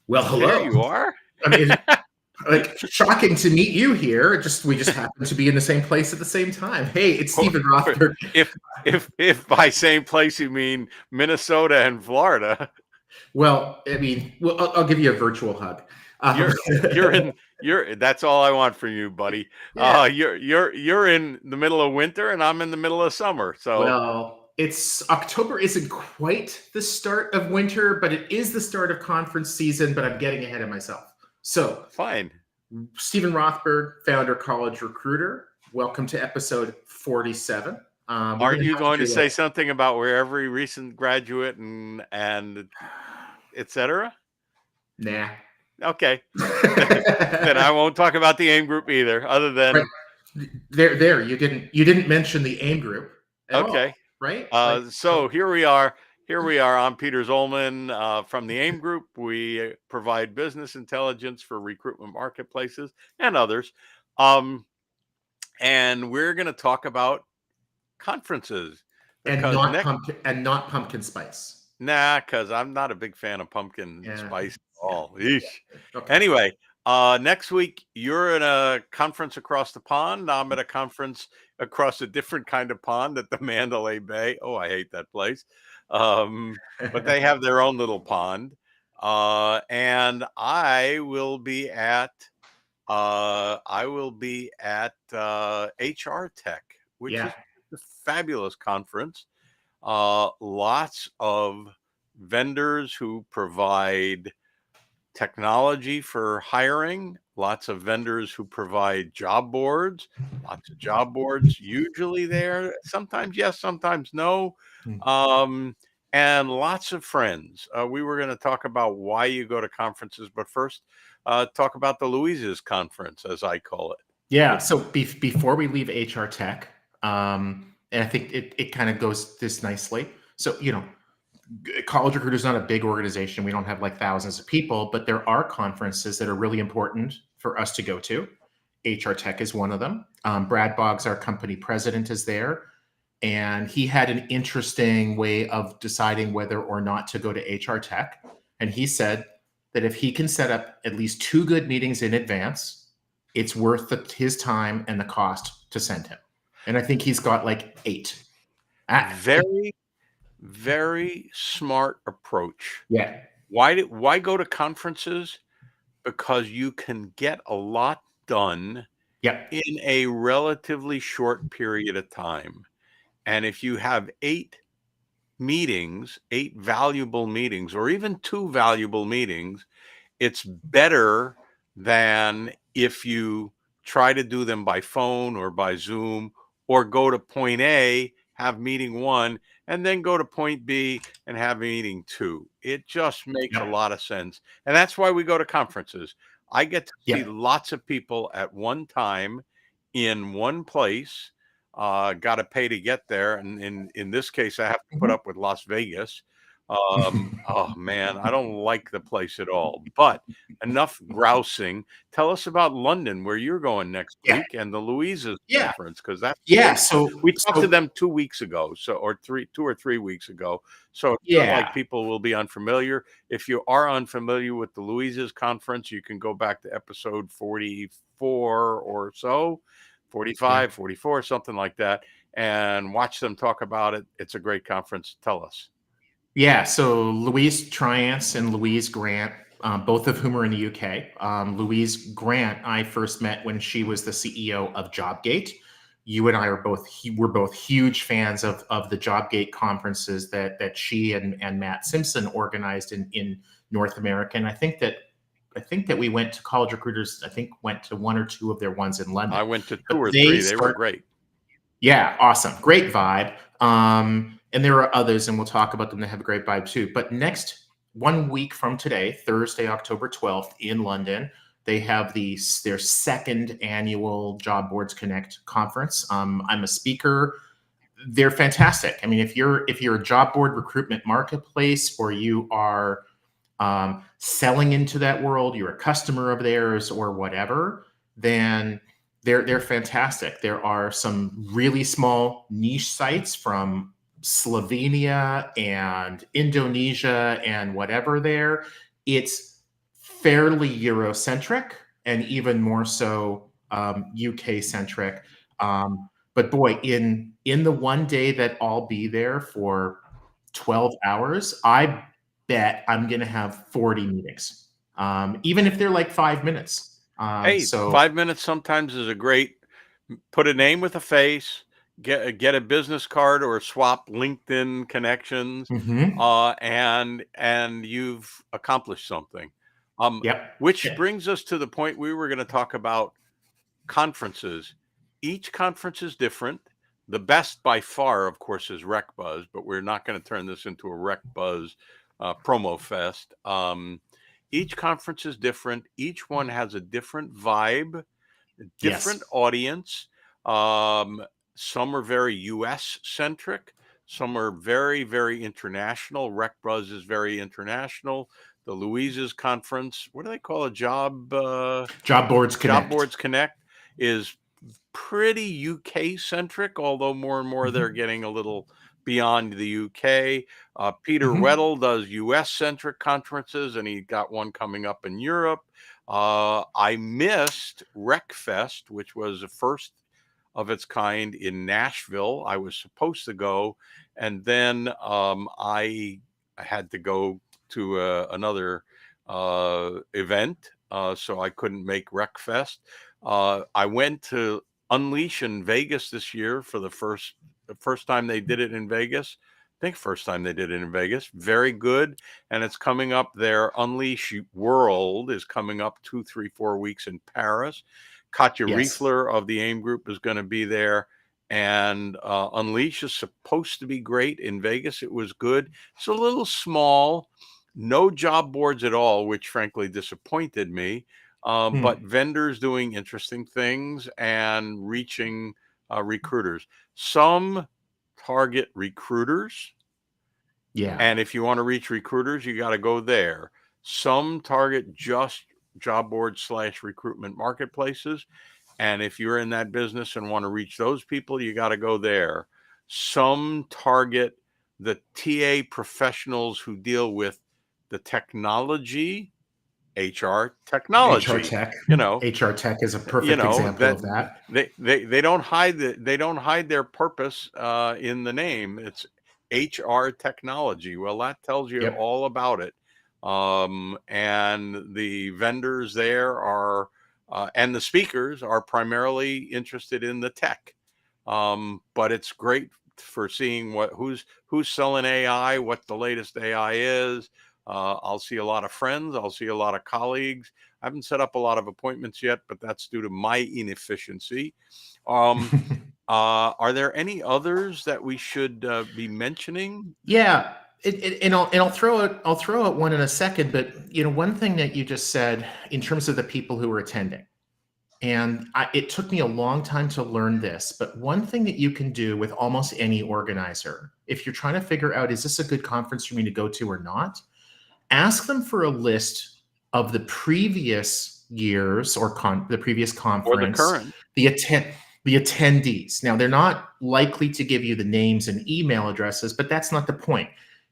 Well, There hello. you are. I mean, like shocking to meet you here. We just happen to be in the same place at the same time. Hey, it's Stephen Rothberg. If by same place you mean Minnesota and Florida, Well, I mean, I'll give you a virtual hug. Um, you're that's all I want from you, buddy. yeah. You're in the middle of winter and I'm in the middle of summer. So Well, it's October isn't quite the start of winter, but it is the start of conference season. But I'm getting ahead of myself. So, fine. Stephen Rothberg, founder, college recruiter. Welcome to episode 47. We're Aren't going to you have going to to. say something about where every recent graduate and etc.? Nah. Okay. Then I won't talk about the AIM group either, other Right. than There. You didn't mention the AIM group at all, okay. right? So here we are. Here we are. I'm Peter Zollman from the AIM Group. We provide business intelligence for recruitment marketplaces and others. And we're going to talk about conferences and because not pumpkin spice. because I'm not a big fan of pumpkin Yeah. spice at Yeah. all. Eesh. Okay. Anyway, next week you're in a conference across the pond. I'm at a conference across a different kind of pond at the Mandalay Bay. Oh, I hate that place. But they have their own little pond. And I will be at HR Tech, which Yeah. is a fabulous conference. Lots of vendors who provide technology for hiring, lots of vendors who provide job boards, lots of job boards usually there. Sometimes yes, sometimes no. And lots of friends. We were going to talk about why you go to conferences, but first, talk about the Louise's conference, as I call it. Yeah. So before we leave HR Tech, and I think it kind of goes this nicely. So, College Recruiter is not a big organization. We don't have like thousands of people, but there are conferences that are really important for us to go to. HR Tech is one of them. Brad Boggs, our company president, is there. And he had an interesting way of deciding whether or not to go to HR Tech. And he said that if he can set up at least 2 good meetings in advance, it's worth his time and the cost to send him. And I think he's got like 8. Very, very smart approach. Yeah. Why go to conferences? Because you can get a lot done Yep. in a relatively short period of time. And if you have 8 meetings, 8 valuable meetings, or even 2 valuable meetings, it's better than if you try to do them by phone or by Zoom, or go to point A, have meeting 1, and then go to point B and have meeting 2. It just makes a Yep. lot of sense. And that's why we go to conferences. I get to see Yep. lots of people at one time in one place. Got to pay to get there. And in this case, I have to put Mhm. up with Las Vegas. Oh man, I don't like the place at all. But enough grousing. Tell us about London, where you're going next Yeah. week, and the Louise's Yeah. conference, because that's Yeah. big. We talked to them 2 weeks ago, or 3 weeks ago. So it's not Yeah. like people will be unfamiliar. If you are unfamiliar with the Louise's conference, you can go back to episode 44 or so, 45, 44, something like that, and watch them talk about it. It's a great conference. Tell us. Yeah. So Louise Triance and Louise Grant, both of whom are in the UK. Louise Grant, I first met when she was the CEO of JobGate. You and I are we're both huge fans of the JobGate conferences that she and Matt Simpson organized in North America. And I think that we went to College Recruiters. I think went to 1 or 2 of their ones in London. I went to 2 But or they 3. They were great. Yeah, awesome. Great vibe. And there are others, and we'll talk about them that have a great vibe too. But next 1 week from today, Thursday, October 12th, in London, they have their second annual Job Boards Connect conference. I'm a speaker. They're fantastic. I mean, if you're a job board recruitment marketplace, or you are selling into that world, you're a customer of theirs or whatever, then they're fantastic. There are some really small niche sites from Slovenia and Indonesia and whatever there. It's fairly Eurocentric and even more so UK centric. But boy, in the one day that I'll be there for 12 hours, I bet I'm going to have 40 meetings, even if they're like 5 minutes. Hey, So, 5 minutes sometimes is a great put a name with a face, get a business card or swap LinkedIn connections, mhm, and you've accomplished something. yep. Which Yeah. brings us to the point we were going to talk about conferences. Each conference is different. The best by far, of course, is Rec Buzz, but we're not going to turn this into a Rec Buzz promo fest. Each conference is different. Each one has a different vibe, a different Yes. audience. Um, some are very US centric, some are very, very international. Rec Buzz is very international. The Louise's conference, what do they call it? Job boards Job connect. Boards Connect is pretty UK centric, although more and more they're Mhm, getting a little beyond the UK. Peter mhm. Weddle does US centric conferences, and he got one coming up in Europe. I missed RecFest, which was the first of its kind in Nashville. I was supposed to go, and then I had to go to another event, so I couldn't make RecFest. I went to Unleash in Vegas this year for the first time they did it in Vegas. I think first time they did it in Vegas. Very good, and it's coming up there. Unleash World is coming up 2, 3, 4 weeks in Paris. Katja Yes. Riefler of the AIM Group is going to be there. And Unleash is supposed to be great in Vegas. It was good. It's a little small, no job boards at all, which frankly disappointed me. But Hmm. vendors doing interesting things and reaching recruiters. Some target recruiters, Yeah. and if you want to reach recruiters, you got to go there. Some target just job boards slash recruitment marketplaces. And if you're in that business and want to reach those people, you got to go there. Some target the TA professionals who deal with the technology, HR HR technology, tech. you know, HR tech is a perfect example that of that. they don't hide their purpose in the name. It's HR technology. Well, that tells you Yep. all about it. And the vendors there are and the speakers are primarily interested in the tech. But it's great for seeing who's selling AI, what the latest AI is. I'll see a lot of friends. I'll see a lot of colleagues. I haven't set up a lot of appointments yet, but that's due to my inefficiency. Um, are there any others that we should be mentioning? Yeah. I'll throw out one in a second, but one thing that you just said in terms of the people who are attending, and it took me a long time to learn this, but one thing that you can do with almost any organizer, if you're trying to figure out, is this a good conference for me to go to or not? Ask them for a list of the previous years or the previous Or the conference, current? the attend the attendees. Now they're not likely to give you the names and email addresses, but that's not the point.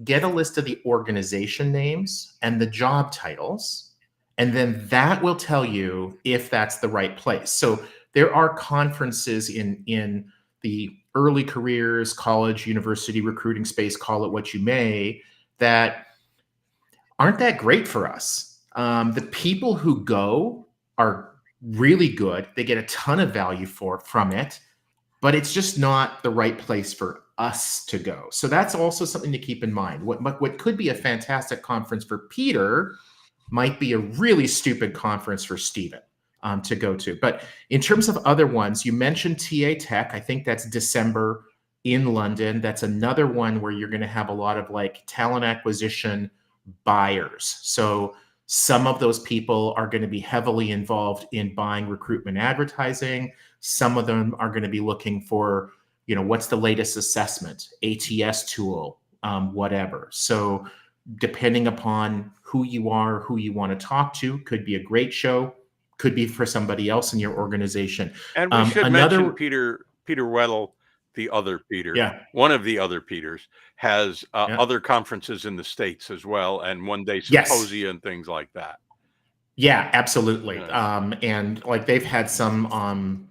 Get a list of the organization names and the job titles, and then that will tell you if that's the right place. So there are conferences in the early careers, college, university recruiting space, call it what you may, that aren't that great for us. The people who go are really good. They get a ton of value from it, but it's just not the right place for us to go. So that's also something to keep in mind. What could be a fantastic conference for Peter might be a really stupid conference for Steven to go to. But in terms of other ones, you mentioned TA Tech. I think that's December in London. That's another one where you're going to have a lot of like talent acquisition buyers. So some of those people are going to be heavily involved in buying recruitment advertising. Some of them are going to be looking for, what's the latest assessment, ATS tool, whatever. So depending upon who you are, who you want to talk to, could be a great show, could be for somebody else in your organization. And we should mention Another, Peter Weddle, the other Peter, yeah, one of the other Peters, has yeah, other conferences in the States as well, and one day yes, symposia and things like that. Yeah, absolutely. Yes. And like they've had some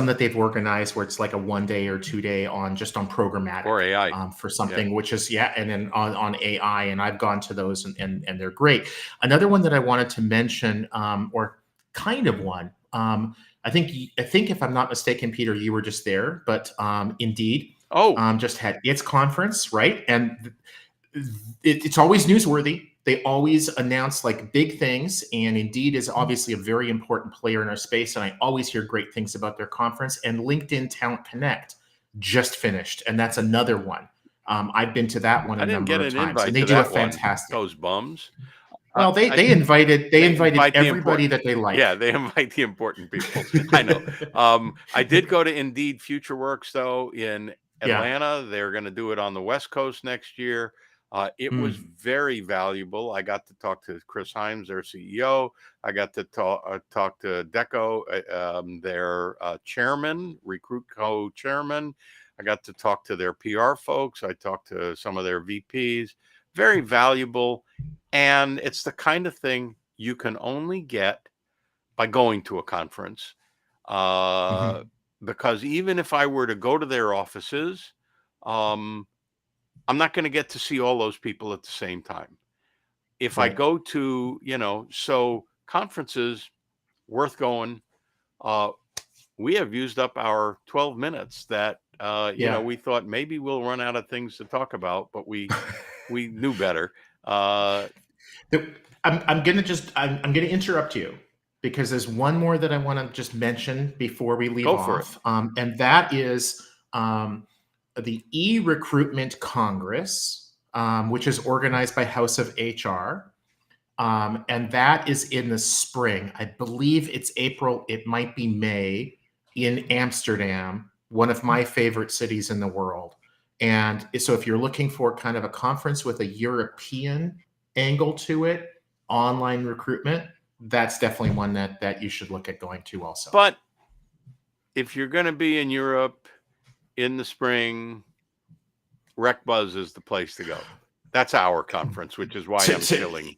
that they've organized where it's like a 1 day or 2 day on just on programmatic Or AI. for Yeah. something, which is yeah, and then on AI, and I've gone to those and they're great. Another one that I wanted to mention, or kind of one, I think if I'm not mistaken, Peter, you were just there, but Indeed Oh, just had its conference, right? And it's always newsworthy. They always announce like big things, and Indeed is obviously a very important player in our space. And I always hear great things about their conference. And LinkedIn Talent Connect just finished, and that's another one. I've been to that one I a didn't number get of an times, and invite they to do a that one. fantastic. Those bums. Well, they I they invited they They invited invite the everybody important. that they Yeah, like. they invite the important people. I know. I did go to Indeed FutureWorks though in Yeah. Atlanta. They're going to do it on the West Coast next year. It was Mm. very valuable. I got to talk to Chris Himes, their CEO. I got to talk to Deco, their chairman, Recruit Co chairman. I got to talk to their PR folks. I talked to some of their VPs. Very valuable. And it's the kind of thing you can only get by going to a conference. Uh, Mhm. because even if I were to go to their offices, um, I'm not going to get to see all those people at the same time. If I Right. go to, so conferences worth going. Uh, we have used up our 12 minutes that, Yeah. we thought maybe we'll run out of things to talk about, but we knew better. Uh, The- I'm gonna interrupt you because there's one more that I want to just mention before we leave go for it. off, and that is the e-recruitment Congress, which is organized by House of HR, and that is in the spring. I believe it's April. It might be May in Amsterdam, one of my favorite cities in the world. And so, if you're looking for kind of a conference with a European angle to it, online recruitment, that's definitely one that you should look at going to also. But if you're going to be in Europe in the spring, Rec Buzz is the place to go. That's our conference, which is why To, I'm to, shilling.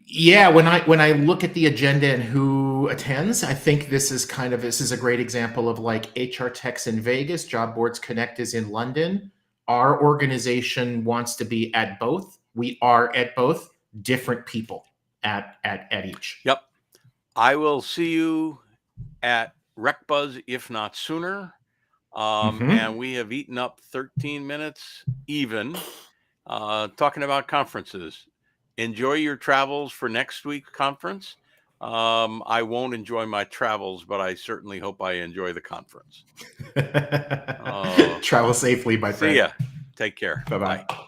yeah, when I look at the agenda and who attends, I think this is a great example of like HR Techs in Vegas, Job Boards Connect is in London. Our organization wants to be at both. We are at both. Different people at each. Yep. I will see you at Rec Buzz, if not sooner. And Hmm. we have eaten up 13 minutes even talking about conferences. Enjoy your travels for next week's conference. I won't enjoy my travels, but I certainly hope I enjoy the conference. Uh, Travel safely, my See friend. ya. Take care. Bye Bye. bye.